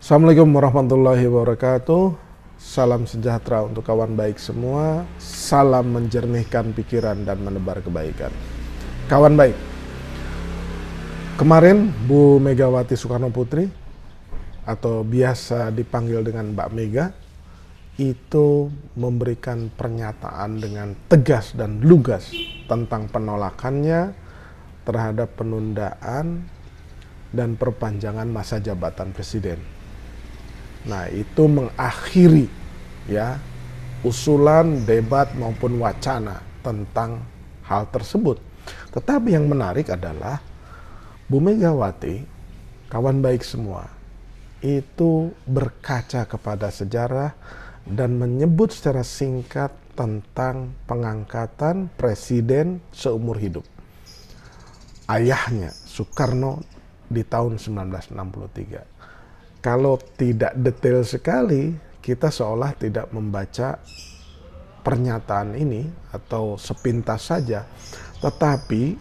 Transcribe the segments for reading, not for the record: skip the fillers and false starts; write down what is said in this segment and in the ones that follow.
Assalamualaikum warahmatullahi wabarakatuh. Salam sejahtera untuk kawan baik semua. Salam menjernihkan pikiran dan menebar kebaikan. Kawan baik, kemarin Bu Megawati Soekarno Putri atau biasa dipanggil dengan Mbak Mega itu memberikan pernyataan dengan tegas dan lugas tentang penolakannya terhadap penundaan dan perpanjangan masa jabatan presiden. Nah, itu mengakhiri ya usulan, debat maupun wacana tentang hal tersebut. Tetapi yang menarik adalah Bu Megawati, kawan baik semua, itu berkaca kepada sejarah dan menyebut secara singkat tentang pengangkatan presiden seumur hidup. Ayahnya Soekarno di tahun 1963. Kalau tidak detail sekali, kita seolah tidak membaca pernyataan ini atau sepintas saja. Tetapi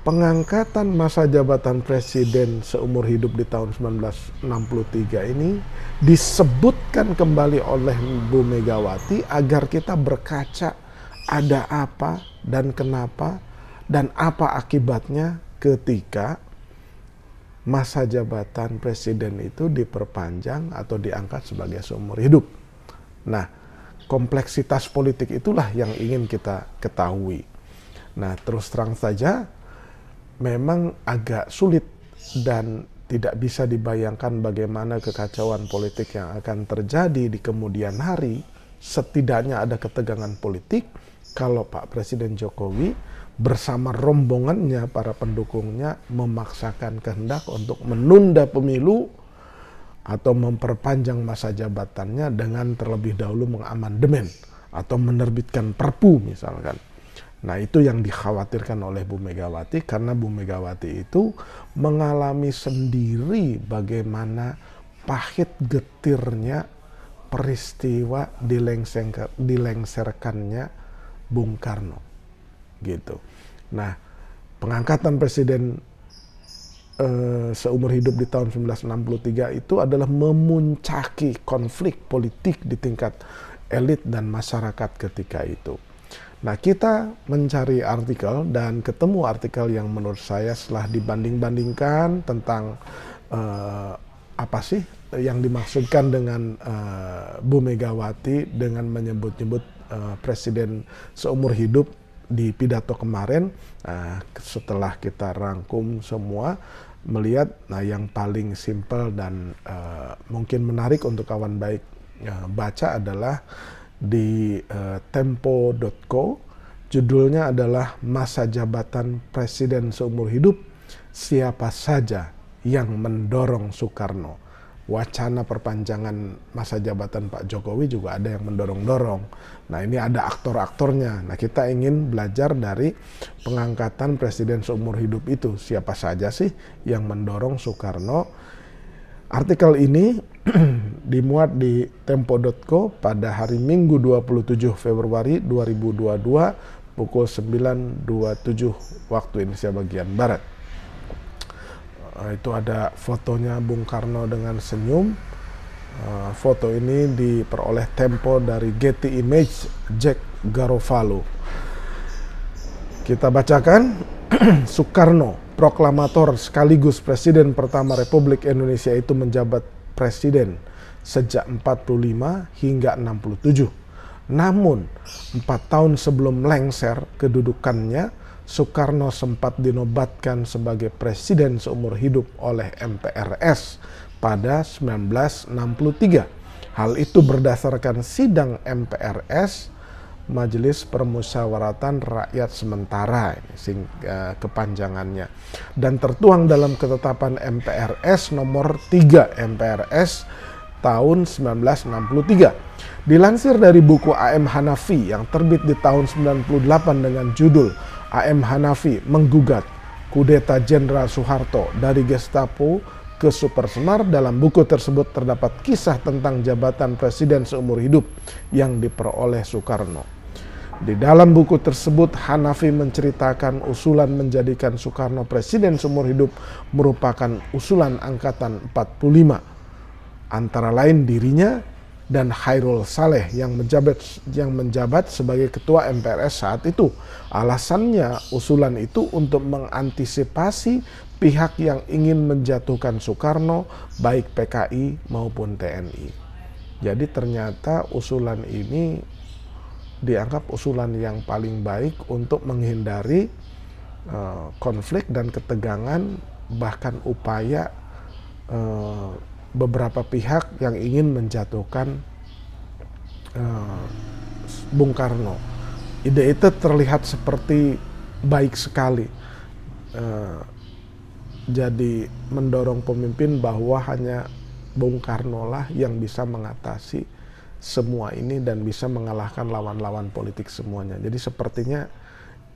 pengangkatan masa jabatan presiden seumur hidup di tahun 1963 ini disebutkan kembali oleh Bu Megawati agar kita berkaca ada apa dan kenapa dan apa akibatnya ketika masa jabatan presiden itu diperpanjang atau diangkat sebagai seumur hidup. Nah, kompleksitas politik itulah yang ingin kita ketahui. Nah, terus terang saja, memang agak sulit dan tidak bisa dibayangkan bagaimana kekacauan politik yang akan terjadi di kemudian hari. Setidaknya ada ketegangan politik kalau Pak Presiden Jokowi bersama rombongannya, para pendukungnya memaksakan kehendak untuk menunda pemilu atau memperpanjang masa jabatannya dengan terlebih dahulu mengamandemen atau menerbitkan perpu misalkan. Nah, itu yang dikhawatirkan oleh Bu Megawati karena Bu Megawati itu mengalami sendiri bagaimana pahit getirnya peristiwa dilengserkannya Bung Karno. Gitu. Nah, pengangkatan presiden seumur hidup di tahun 1963 itu adalah memuncaki konflik politik di tingkat elit dan masyarakat ketika itu. Nah, kita mencari artikel dan ketemu artikel yang menurut saya setelah dibanding-bandingkan tentang apa sih yang dimaksudkan dengan Bu Megawati dengan menyebut-nyebut presiden seumur hidup di pidato kemarin. Setelah kita rangkum semua, melihat yang paling simpel dan mungkin menarik untuk kawan baik baca adalah di tempo.co. Judulnya adalah Masa Jabatan Presiden Seumur Hidup, Siapa Saja yang Mendorong Soekarno. Wacana perpanjangan masa jabatan Pak Jokowi juga ada yang mendorong-dorong. Nah, ini ada aktor-aktornya. Nah, kita ingin belajar dari pengangkatan presiden seumur hidup itu. Siapa saja sih yang mendorong Soekarno? Artikel ini dimuat di tempo.co pada hari Minggu 27 Februari 2022 pukul 9.27 waktu Indonesia bagian Barat. Itu ada fotonya Bung Karno dengan senyum. Foto ini diperoleh Tempo dari Getty Image, Jack Garofalo. Kita bacakan. Soekarno, proklamator sekaligus presiden pertama Republik Indonesia itu menjabat presiden sejak 45 hingga 67. Namun, 4 tahun sebelum lengser kedudukannya, Soekarno sempat dinobatkan sebagai presiden seumur hidup oleh MPRS pada 1963. Hal itu berdasarkan sidang MPRS, Majelis Permusyawaratan Rakyat Sementara, kepanjangannya, dan tertuang dalam ketetapan MPRS nomor 3 MPRS tahun 1963. Dilansir dari buku A.M. Hanafi yang terbit di tahun 98 dengan judul A.M. Hanafi menggugat kudeta Jenderal Soeharto dari Gestapo ke Super Semar. Dalam buku tersebut terdapat kisah tentang jabatan presiden seumur hidup yang diperoleh Soekarno. Di dalam buku tersebut, Hanafi menceritakan usulan menjadikan Soekarno presiden seumur hidup merupakan usulan angkatan 45 antara lain dirinya dan Chairul Saleh yang menjabat sebagai ketua MPRS saat itu. Alasannya usulan itu untuk mengantisipasi pihak yang ingin menjatuhkan Soekarno, baik PKI maupun TNI. Jadi ternyata usulan ini dianggap usulan yang paling baik untuk menghindari konflik dan ketegangan, bahkan upaya beberapa pihak yang ingin menjatuhkan Bung Karno. Ide itu terlihat seperti baik sekali. Jadi mendorong pemimpin bahwa hanya Bung Karno lah yang bisa mengatasi semua ini dan bisa mengalahkan lawan-lawan politik semuanya. Jadi sepertinya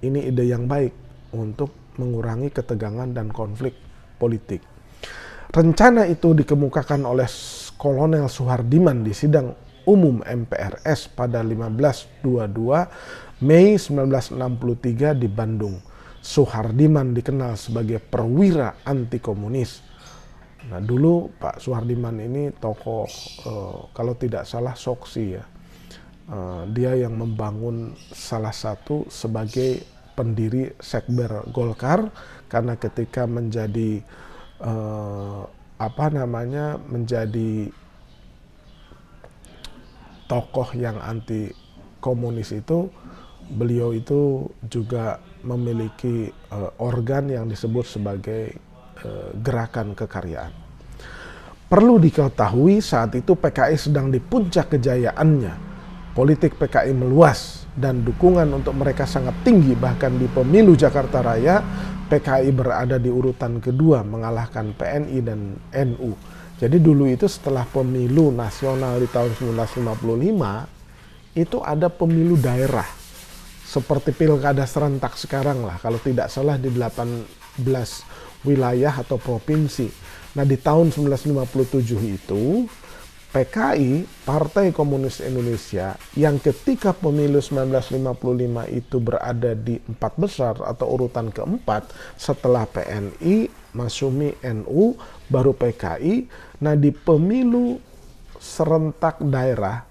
ini ide yang baik untuk mengurangi ketegangan dan konflik politik. Rencana itu dikemukakan oleh Kolonel Soehardiman di sidang umum MPRS pada 15/22 Mei 1963 di Bandung. Soehardiman dikenal sebagai perwira anti komunis. Nah, dulu Pak Soehardiman ini tokoh kalau tidak salah Soksi ya. Dia yang membangun salah satu sebagai pendiri Sekber Golkar, karena ketika menjadi menjadi tokoh yang anti komunis itu, beliau itu juga memiliki organ yang disebut sebagai gerakan kekaryaan. Perlu diketahui saat itu PKI sedang di puncak kejayaannya. Politik PKI meluas dan dukungan untuk mereka sangat tinggi, bahkan di pemilu Jakarta Raya PKI berada di urutan kedua mengalahkan PNI dan NU. Jadi dulu itu setelah pemilu nasional di tahun 1955 itu ada pemilu daerah seperti pilkada serentak sekarang lah, kalau tidak salah di 18 wilayah atau provinsi. Nah, di tahun 1957 itu PKI, Partai Komunis Indonesia, yang ketika pemilu 1955 itu berada di 4 besar atau urutan keempat setelah PNI, Masyumi, NU, baru PKI. Nah, di pemilu serentak daerah,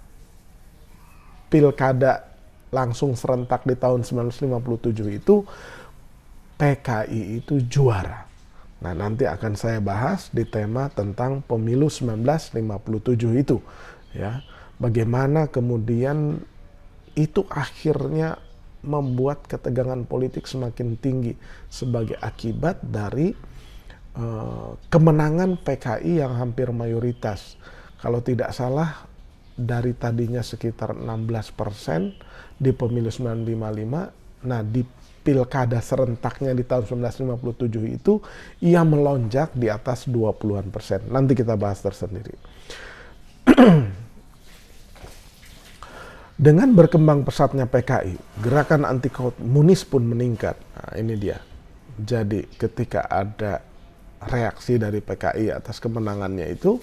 pilkada langsung serentak di tahun 1957 itu, PKI itu juara. Nah, nanti akan saya bahas di tema tentang pemilu 1957 itu, ya. Bagaimana kemudian itu akhirnya membuat ketegangan politik semakin tinggi sebagai akibat dari kemenangan PKI yang hampir mayoritas. Kalau tidak salah dari tadinya sekitar 16% di pemilu 1955, nah di pilkada serentaknya di tahun 1957 itu ia melonjak di atas 20-an%. Nanti kita bahas tersendiri. Dengan berkembang pesatnya PKI, gerakan anti komunis pun meningkat. Nah, ini dia. Jadi ketika ada reaksi dari PKI atas kemenangannya itu,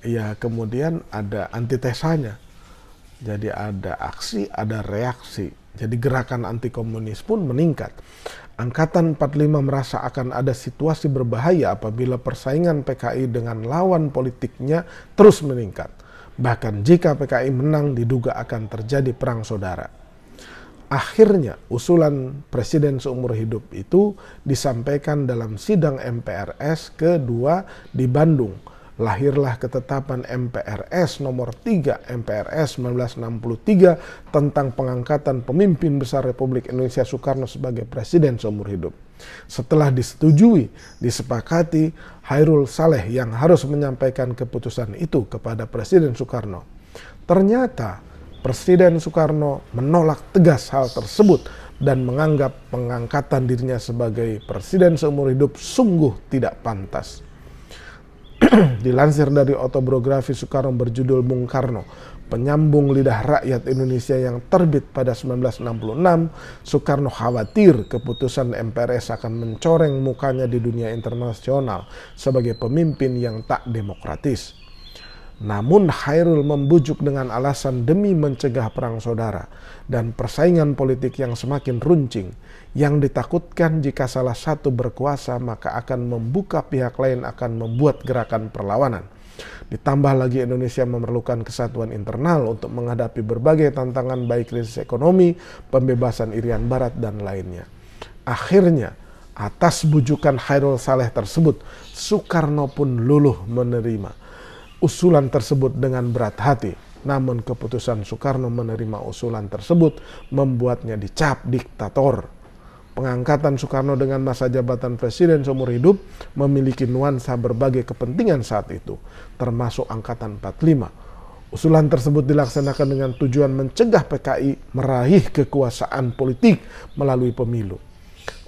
ya kemudian ada antitesanya. Jadi ada aksi, ada reaksi. Jadi gerakan anti komunis pun meningkat. Angkatan 45 merasa akan ada situasi berbahaya apabila persaingan PKI dengan lawan politiknya terus meningkat. Bahkan jika PKI menang diduga akan terjadi perang saudara. Akhirnya usulan Presiden seumur hidup itu disampaikan dalam sidang MPRS kedua di Bandung. Lahirlah ketetapan MPRS nomor 3 MPRS 1963 tentang pengangkatan pemimpin besar Republik Indonesia Soekarno sebagai presiden seumur hidup. Setelah disetujui, disepakati, Chairul Saleh yang harus menyampaikan keputusan itu kepada Presiden Soekarno. Ternyata Presiden Soekarno menolak tegas hal tersebut dan menganggap pengangkatan dirinya sebagai presiden seumur hidup sungguh tidak pantas. Dilansir dari autobiografi Soekarno berjudul Bung Karno, penyambung lidah rakyat Indonesia yang terbit pada 1966, Soekarno khawatir keputusan MPRS akan mencoreng mukanya di dunia internasional sebagai pemimpin yang tak demokratis. Namun Chairul membujuk dengan alasan demi mencegah perang saudara dan persaingan politik yang semakin runcing, yang ditakutkan jika salah satu berkuasa maka akan membuka pihak lain akan membuat gerakan perlawanan. Ditambah lagi Indonesia memerlukan kesatuan internal untuk menghadapi berbagai tantangan baik krisis ekonomi, pembebasan Irian Barat, dan lainnya. Akhirnya, atas bujukan Khairul Saleh tersebut, Soekarno pun luluh menerima usulan tersebut dengan berat hati. Namun keputusan Soekarno menerima usulan tersebut membuatnya dicap diktator. Pengangkatan Soekarno dengan masa jabatan presiden seumur hidup memiliki nuansa berbagai kepentingan saat itu, termasuk Angkatan 45. Usulan tersebut dilaksanakan dengan tujuan mencegah PKI meraih kekuasaan politik melalui pemilu.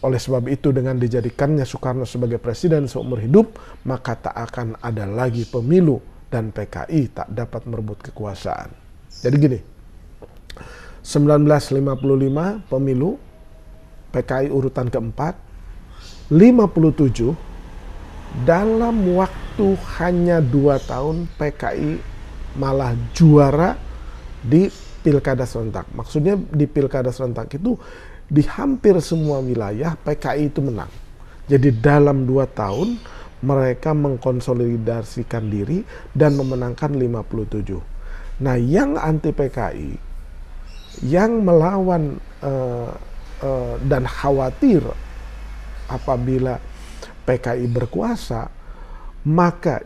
Oleh sebab itu, dengan dijadikannya Soekarno sebagai presiden seumur hidup, maka tak akan ada lagi pemilu dan PKI tak dapat merebut kekuasaan. Jadi gini, 1955 pemilu, PKI urutan keempat, 57 dalam waktu hanya 2 tahun PKI malah juara di pilkada serentak. Maksudnya di pilkada serentak itu di hampir semua wilayah PKI itu menang. Jadi dalam 2 tahun mereka mengkonsolidasikan diri dan memenangkan 57. Nah, yang anti PKI, yang melawan dan khawatir apabila PKI berkuasa, maka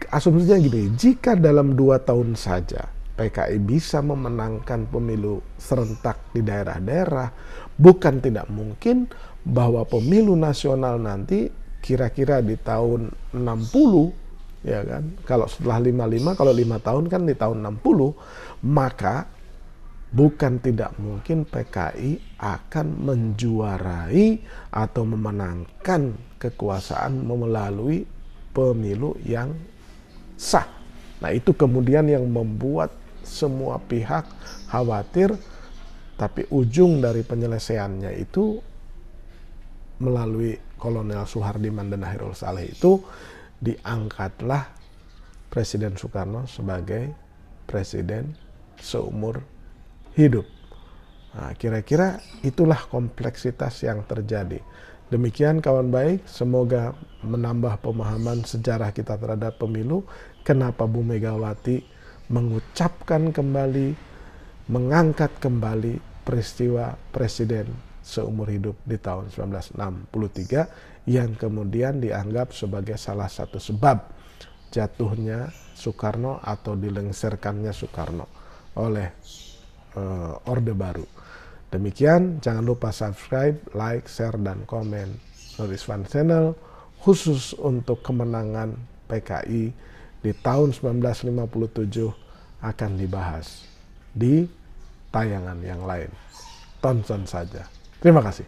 asumsinya gini, jika dalam 2 tahun saja PKI bisa memenangkan pemilu serentak di daerah-daerah, bukan tidak mungkin bahwa pemilu nasional nanti kira-kira di tahun 60, ya kan? Kalau setelah 55, kalau 5 tahun kan di tahun 60, maka bukan tidak mungkin PKI akan menjuarai atau memenangkan kekuasaan melalui pemilu yang sah. Nah, itu kemudian yang membuat semua pihak khawatir, tapi ujung dari penyelesaiannya itu melalui Kolonel Soehardiman dan Khairul Saleh itu diangkatlah Presiden Soekarno sebagai presiden seumur hidup. Nah, kira-kira itulah kompleksitas yang terjadi. Demikian kawan baik, semoga menambah pemahaman sejarah kita terhadap pemilu, kenapa Bu Megawati mengucapkan kembali, mengangkat kembali peristiwa presiden seumur hidup di tahun 1963 yang kemudian dianggap sebagai salah satu sebab jatuhnya Soekarno atau dilengsarkannya Soekarno oleh Orde Baru. Demikian, jangan lupa subscribe, like, share, dan komen Noriswan Channel khusus untuk kemenangan PKI di tahun 1957 akan dibahas di tayangan yang lain. Tonton saja. Terima kasih.